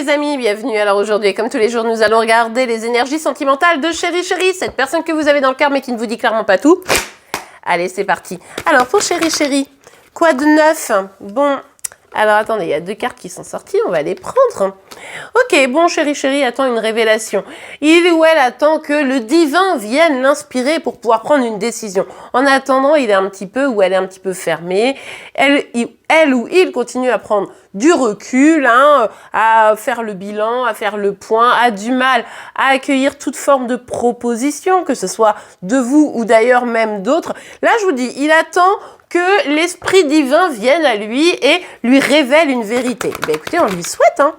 les amis, bienvenue. Alors aujourd'hui, comme tous les jours, nous allons regarder les énergies sentimentales de Chéri Chéri, cette personne que vous avez dans le cœur mais qui ne vous dit clairement pas tout. Allez, c'est parti. Alors pour Chéri Chéri, quoi de neuf? Bon, alors attendez, il y a deux cartes qui sont sorties, on va les prendre. Ok, bon, Chéri Chéri attend une révélation. Il ou elle attend que le divin vienne l'inspirer pour pouvoir prendre une décision. En attendant, il est un petit peu ou elle est un petit peu fermée. Elle ou il continue à prendre du recul, à faire le bilan, à faire le point, a du mal à accueillir toute forme de proposition, que ce soit de vous ou d'ailleurs même d'autres. Là, je vous dis, il attend que l'esprit divin vienne à lui et lui révèle une vérité. Ben, écoutez, on lui souhaite, hein.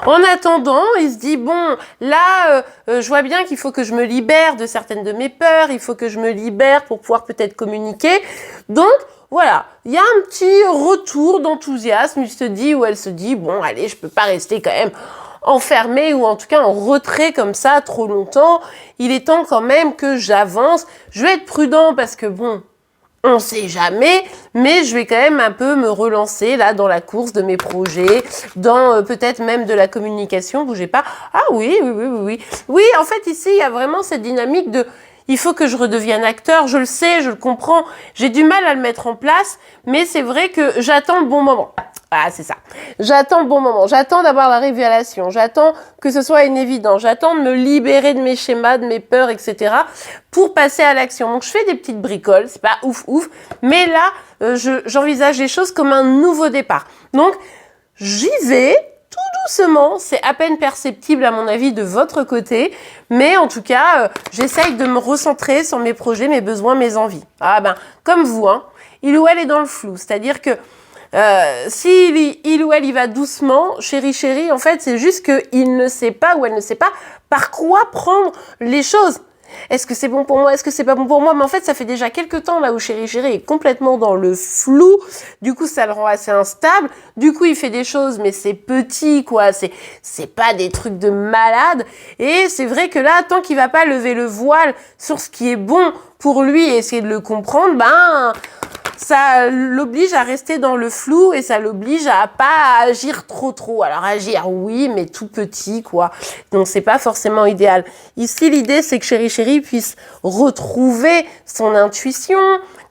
En attendant, il se dit, bon, là, je vois bien qu'il faut que je me libère de certaines de mes peurs, il faut que je me libère pour pouvoir peut-être communiquer. Donc, voilà, il y a un petit retour d'enthousiasme, il se dit, ou elle se dit, bon, allez, je peux pas rester quand même enfermée ou en tout cas en retrait comme ça trop longtemps. Il est temps quand même que j'avance. Je vais être prudent parce que, bon, on sait jamais, mais je vais quand même un peu me relancer là dans la course de mes projets, dans peut-être même de la communication, bougez pas. Ah oui. Oui, en fait ici, il y a vraiment cette dynamique de il faut que je redevienne acteur, je le sais, je le comprends, j'ai du mal à le mettre en place, mais c'est vrai que j'attends le bon moment. Ah, c'est ça. J'attends le bon moment. J'attends d'avoir la révélation. J'attends que ce soit une évidence. J'attends de me libérer de mes schémas, de mes peurs, etc. pour passer à l'action. Donc, je fais des petites bricoles. C'est pas ouf. Mais là, j'envisage les choses comme un nouveau départ. Donc, j'y vais tout doucement. C'est à peine perceptible, à mon avis, de votre côté. Mais en tout cas, j'essaye de me recentrer sur mes projets, mes besoins, mes envies. Ah ben, comme vous, hein. Il ou elle est dans le flou. C'est-à-dire que si il ou elle y va doucement, Chéri Chéri, en fait, c'est juste qu'il ne sait pas ou elle ne sait pas par quoi prendre les choses. Est-ce que c'est bon pour moi? Est-ce que c'est pas bon pour moi? Mais en fait, ça fait déjà quelques temps là où Chéri Chéri est complètement dans le flou. Du coup, ça le rend assez instable. Du coup, il fait des choses, mais c'est petit, quoi. C'est pas des trucs de malade. Et c'est vrai que là, tant qu'il va pas lever le voile sur ce qui est bon pour lui et essayer de le comprendre, ben ça l'oblige à rester dans le flou et ça l'oblige à pas agir trop. Alors agir, oui, mais tout petit, quoi. Donc c'est pas forcément idéal. Ici, l'idée, c'est que Chéri Chéri puisse retrouver son intuition,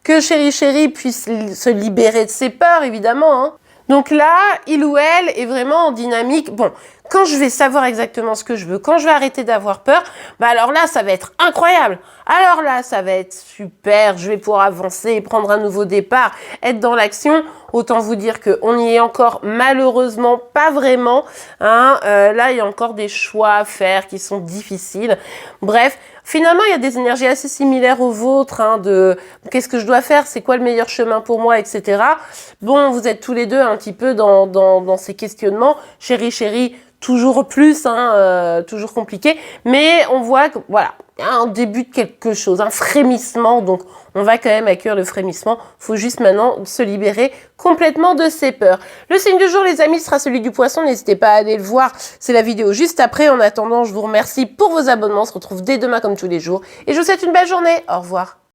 que Chéri Chéri puisse se libérer de ses peurs, évidemment, hein. Donc là, il ou elle est vraiment en dynamique. Bon, quand je vais savoir exactement ce que je veux, quand je vais arrêter d'avoir peur, bah alors là, ça va être incroyable. Alors là, ça va être super. Je vais pouvoir avancer, prendre un nouveau départ, être dans l'action. Autant vous dire qu'on n'y est encore malheureusement pas vraiment, hein. Là, il y a encore des choix à faire qui sont difficiles. Bref, finalement, il y a des énergies assez similaires aux vôtres, hein, de qu'est-ce que je dois faire, c'est quoi le meilleur chemin pour moi, etc. Bon, vous êtes tous les deux un petit peu dans ces questionnements. Chéri Chéri, toujours plus, hein, toujours compliqué. Mais on voit que, voilà, il y a un début de quelque chose, un frémissement. Donc, on va quand même accueillir le frémissement. Il faut juste maintenant se libérer complètement de ses peurs. Le signe du jour, les amis, sera celui du poisson. N'hésitez pas à aller le voir. C'est la vidéo juste après. En attendant, je vous remercie pour vos abonnements. On se retrouve dès demain comme tous les jours. Et je vous souhaite une belle journée. Au revoir.